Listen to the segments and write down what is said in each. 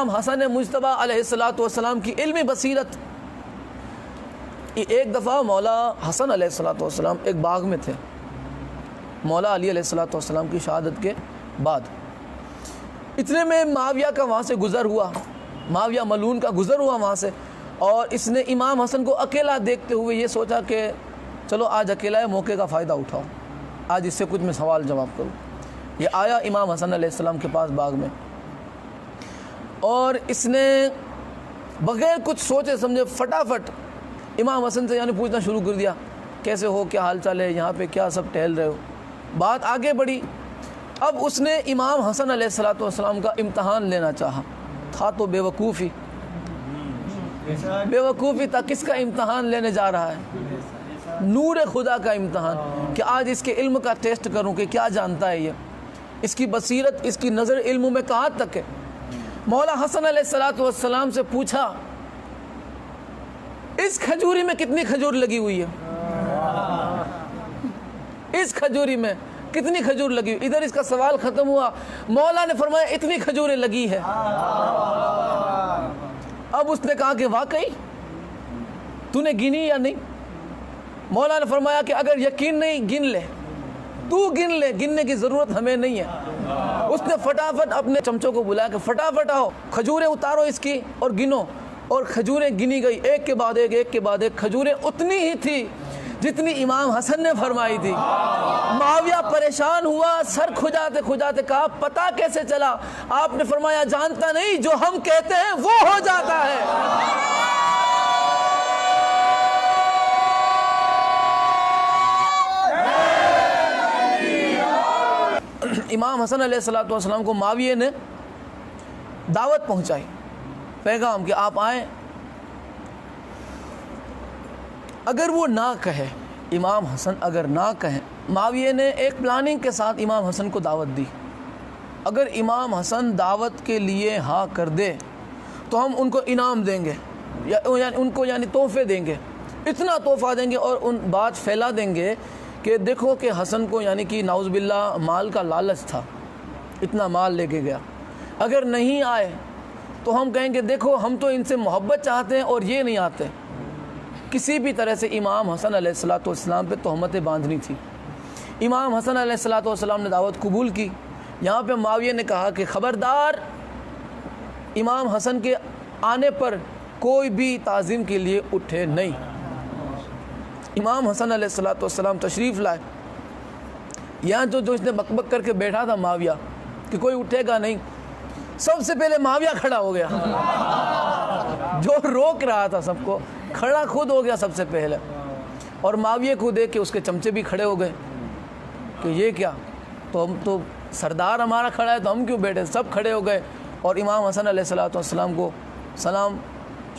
امام حسن مجتبیٰ علیہ الصلوۃ والسلام کی علمی بصیرت. ایک دفعہ مولا حسن علیہ الصلوۃ والسلام ایک باغ میں تھے مولا علی علیہ الصلوۃ والسلام کی شہادت کے بعد. اتنے میں معاویہ کا وہاں سے گزر ہوا, معاویہ ملعون کا گزر ہوا وہاں سے, اور اس نے امام حسن کو اکیلا دیکھتے ہوئے یہ سوچا کہ چلو آج اکیلا ہے, موقع کا فائدہ اٹھاؤ, آج اس سے کچھ میں سوال جواب کروں. یہ آیا امام حسن علیہ السلام کے پاس باغ میں, اور اس نے بغیر کچھ سوچے سمجھے فٹافٹ امام حسن سے یعنی پوچھنا شروع کر دیا, کیسے ہو, کیا حال چال ہے, یہاں پہ کیا سب ٹہل رہے ہو. بات آگے بڑھی. اب اس نے امام حسن علیہ الصلوۃ والسلام کا امتحان لینا چاہا. تھا تو بے وقوفی تھا, کس کا امتحان لینے جا رہا ہے؟ نور خدا کا امتحان, کہ آج اس کے علم کا ٹیسٹ کروں کہ کیا جانتا ہے یہ, اس کی بصیرت, اس کی نظر علم میں کہاں تک ہے. مولا حسن علیہ الصلوۃ والسلام سے پوچھا, اس کھجوری میں کتنی کھجور لگی ہوئی ہے؟ اس کھجوری میں کتنی کھجور لگی ہوئی؟ ادھر اس کا سوال ختم ہوا, مولا نے فرمایا اتنی کھجوریں لگی ہے. اب اس نے کہا کہ واقعی تو نے گنی یا نہیں؟ مولا نے فرمایا کہ اگر یقین نہیں گن لے, تو گن لے, گننے کی ضرورت ہمیں نہیں ہے. اس نے فٹافٹ اپنے چمچوں کو بلایا کہ فٹافٹ آؤ, کھجوریں اتارو اس کی اور گنو. اور کھجوریں گنی گئی, ایک کے بعد ایک, ایک کے بعد ایک. کھجوریں اتنی ہی تھی جتنی امام حسن نے فرمائی تھی. معاویہ پریشان ہوا, سر کھجاتے کھجاتے کہا پتہ کیسے چلا؟ آپ نے فرمایا جانتا نہیں, جو ہم کہتے ہیں وہ ہو جاتا ہے. امام حسن علیہ الصلوۃ والسلام کو معاویہ نے دعوت پہنچائی, پیغام کہ آپ آئیں. اگر وہ نہ کہے, امام حسن اگر نہ کہیں, معاویہ نے ایک پلاننگ کے ساتھ امام حسن کو دعوت دی. اگر امام حسن دعوت کے لیے ہاں کر دے تو ہم ان کو انعام دیں گے, ان کو یعنی تحفے دیں گے, اتنا تحفہ دیں گے اور ان بات پھیلا دیں گے کہ دیکھو کہ حسن کو یعنی کہ نعوذ باللہ مال کا لالچ تھا, اتنا مال لے کے گیا. اگر نہیں آئے تو ہم کہیں گے دیکھو ہم تو ان سے محبت چاہتے ہیں اور یہ نہیں آتے. کسی بھی طرح سے امام حسن علیہ الصلوۃ والسلام پہ تہمتیں باندھنی تھی. امام حسن علیہ الصلوۃ والسلام نے دعوت قبول کی. یہاں پہ معاویہ نے کہا کہ خبردار, امام حسن کے آنے پر کوئی بھی تعظیم کے لیے اٹھے نہیں. امام حسن علیہ الصلوۃ والسلام تشریف لائے. یہاں جو اس نے بک بک کر کے بیٹھا تھا معاویہ کہ کوئی اٹھے گا نہیں, سب سے پہلے معاویہ کھڑا ہو گیا. جو روک رہا تھا سب کو, کھڑا خود ہو گیا سب سے پہلے. اور معاویہ کو دیکھ کے اس کے چمچے بھی کھڑے ہو گئے کہ یہ کیا, تو ہم تو سردار ہمارا کھڑا ہے تو ہم کیوں بیٹھے. سب کھڑے ہو گئے اور امام حسن علیہ الصلوۃ والسلام کو سلام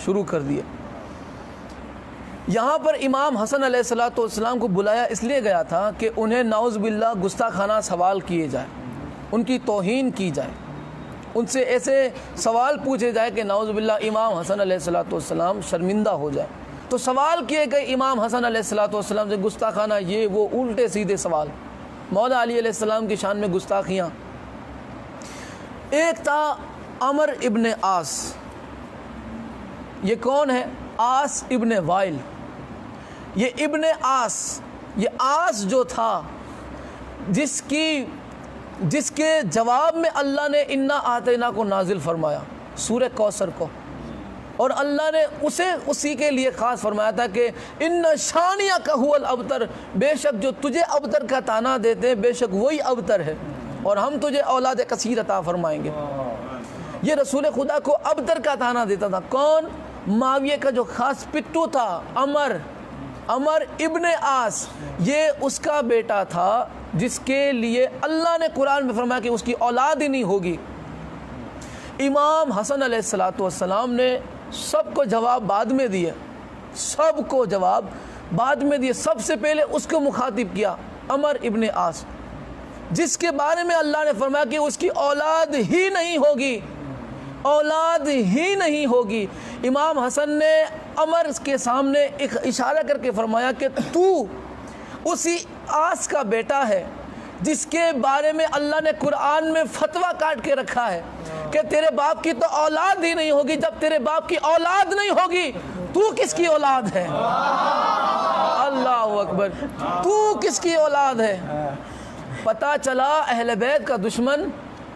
شروع کر دیے. یہاں پر امام حسن علیہ الصلوۃ والسلام کو بلایا اس لیے گیا تھا کہ انہیں نعوذ باللہ گستاخانہ سوال کیے جائے, ان کی توہین کی جائے, ان سے ایسے سوال پوچھے جائے کہ نعوذ باللہ امام حسن علیہ الصلوۃ والسلام شرمندہ ہو جائے. تو سوال کیے گئے امام حسن علیہ الصلوۃ والسلام سے گستاخانہ, یہ وہ الٹے سیدھے سوال. مولا علی علیہ السلام کی شان میں گستاخیاں. ایک تھا عمر ابن عاص. یہ کون ہے؟ عاص ابن وائل. یہ ابن عاص, یہ عاص جو تھا جس کے جواب میں اللہ نے انا آتینا کو نازل فرمایا, سورہ کوثر کو, اور اللہ نے اسی کے لیے خاص فرمایا تھا کہ ان شانیہ کا هو الابتر, بے شک جو تجھے ابتر کا تانا دیتے ہیں بے شک وہی ابتر ہے, اور ہم تجھے اولاد کثیر عطا فرمائیں گے. یہ رسول خدا کو ابتر کا تانا دیتا تھا. کون؟ معاویہ کا جو خاص پٹو تھا, عمر ابن عاص. یہ اس کا بیٹا تھا جس کے لیے اللہ نے قرآن میں فرمایا کہ اس کی اولاد ہی نہیں ہوگی. امام حسن علیہ الصلوۃ والسلام نے سب کو جواب بعد میں دیے, سب کو جواب بعد میں دیے. سب سے پہلے اس کو مخاطب کیا, عمر ابن عاص, جس کے بارے میں اللہ نے فرمایا کہ اس کی اولاد ہی نہیں ہوگی, اولاد ہی نہیں ہوگی. امام حسن نے عمر کے سامنے ایک اشارہ کر کے فرمایا کہ تو اسی عاص کا بیٹا ہے جس کے بارے میں اللہ نے قرآن میں فتویٰ کاٹ کے رکھا ہے کہ تیرے باپ کی تو اولاد ہی نہیں ہوگی، جب تیرے باپ کی اولاد نہیں ہوگی تو کس کی اولاد ہے؟ اللہ اکبر، تو کس کی اولاد ہے؟ پتہ چلا اہل بیت کا دشمن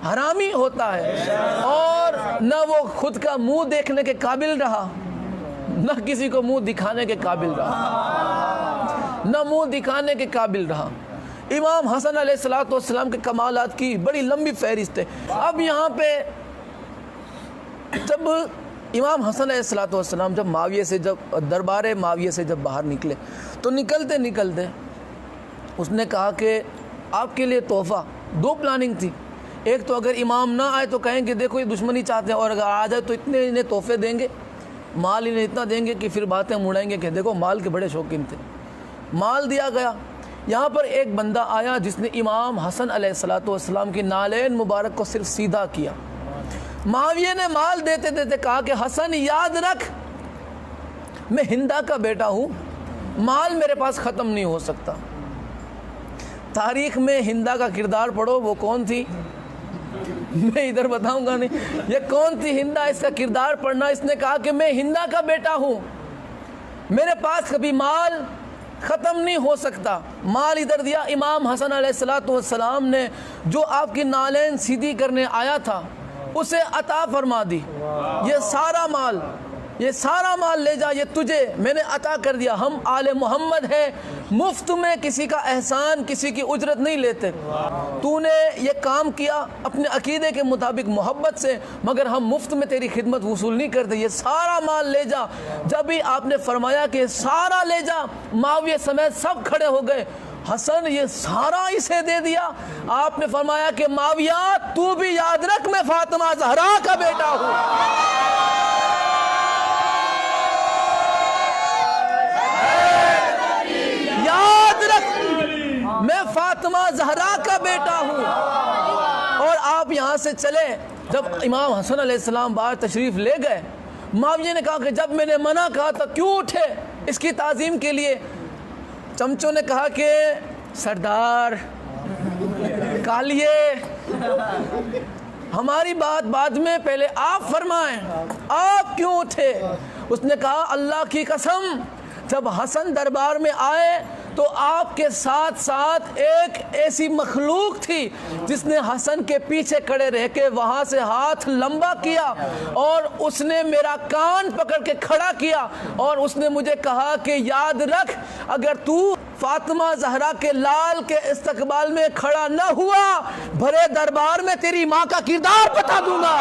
حرامی ہوتا ہے، اور نہ وہ خود کا منہ دیکھنے کے قابل رہا، نہ کسی کو منہ دکھانے کے قابل رہا، نہ منہ دکھانے کے قابل رہا۔ امام حسن علیہ السلام کے کمالات کی بڑی لمبی فہرست ہے۔ اب یہاں پہ جب امام حسن علیہ السلام جب معاویہ سے دربار معاویہ سے جب باہر نکلے تو نکلتے نکلتے اس نے کہا کہ آپ کے لیے تحفہ، دو پلاننگ تھی۔ ایک تو اگر امام نہ آئے تو کہیں گے دیکھو یہ دشمنی چاہتے ہیں، اور اگر آ جائے تو اتنے انہیں تحفے دیں گے، مال انہیں اتنا دیں گے کہ پھر باتیں مڑائیں گے کہ دیکھو مال کے بڑے شوقین تھے۔ مال دیا گیا۔ یہاں پر ایک بندہ آیا جس نے امام حسن علیہ السلام کی نالین مبارک کو صرف سیدھا کیا۔ معاویہ نے مال دیتے دیتے کہا کہ حسن یاد رکھ، میں ہندا کا بیٹا ہوں، مال میرے پاس ختم نہیں ہو سکتا۔ تاریخ میں ہندا کا کردار پڑھو، وہ کون تھی میں ادھر بتاؤں گا نہیں، یہ کون تھی ہندا، اس کا کردار پڑھنا۔ اس نے کہا کہ میں ہندا کا بیٹا ہوں، میرے پاس کبھی مال ختم نہیں ہو سکتا۔ مال ادھر دیا۔ امام حسن علیہ السلام نے جو آپ کی نالین سیدھی کرنے آیا تھا اسے عطا فرما دی۔ یہ سارا مال لے جا، یہ تجھے میں نے عطا کر دیا۔ ہم آل محمد ہیں، مفت میں کسی کا احسان، کسی کی اجرت نہیں لیتے۔ تو نے یہ کام کیا اپنے عقیدے کے مطابق محبت سے، مگر ہم مفت میں تیری خدمت وصول نہیں کرتے، یہ سارا مال لے جا۔ جب بھی آپ نے فرمایا کہ سارا لے جا، معاویہ سمیت سب کھڑے ہو گئے۔ حسن یہ سارا اسے دے دیا۔ آپ نے فرمایا کہ معاویہ تو بھی یاد رکھ میں فاطمہ زہرا کا بیٹا ہوں۔ میں فاطمہ زہرا کا بیٹا ہوں۔ اور آپ یہاں سے چلے۔ جب امام حسن علیہ السلام باہر تشریف لے گئے، معاویہ نے کہا کہ جب میں نے منع کہا تھا کیوں اٹھے اس کی تعظیم کے لیے؟ چمچوں نے کہا کہ سردار کالیے، ہماری بات بعد میں، پہلے آپ فرمائیں، آپ کیوں اٹھے؟ اس نے کہا اللہ کی قسم، جب حسن دربار میں آئے تو آپ کے ساتھ ساتھ ایک ایسی مخلوق تھی جس نے حسن کے پیچھے کھڑے رہ کے وہاں سے ہاتھ لمبا کیا، اور اس نے میرا کان پکڑ کے کھڑا کیا، اور اس نے مجھے کہا کہ یاد رکھ، اگر تو فاطمہ زہرا کے لال کے استقبال میں کھڑا نہ ہوا، بھرے دربار میں تیری ماں کا کردار بتا دوں گا۔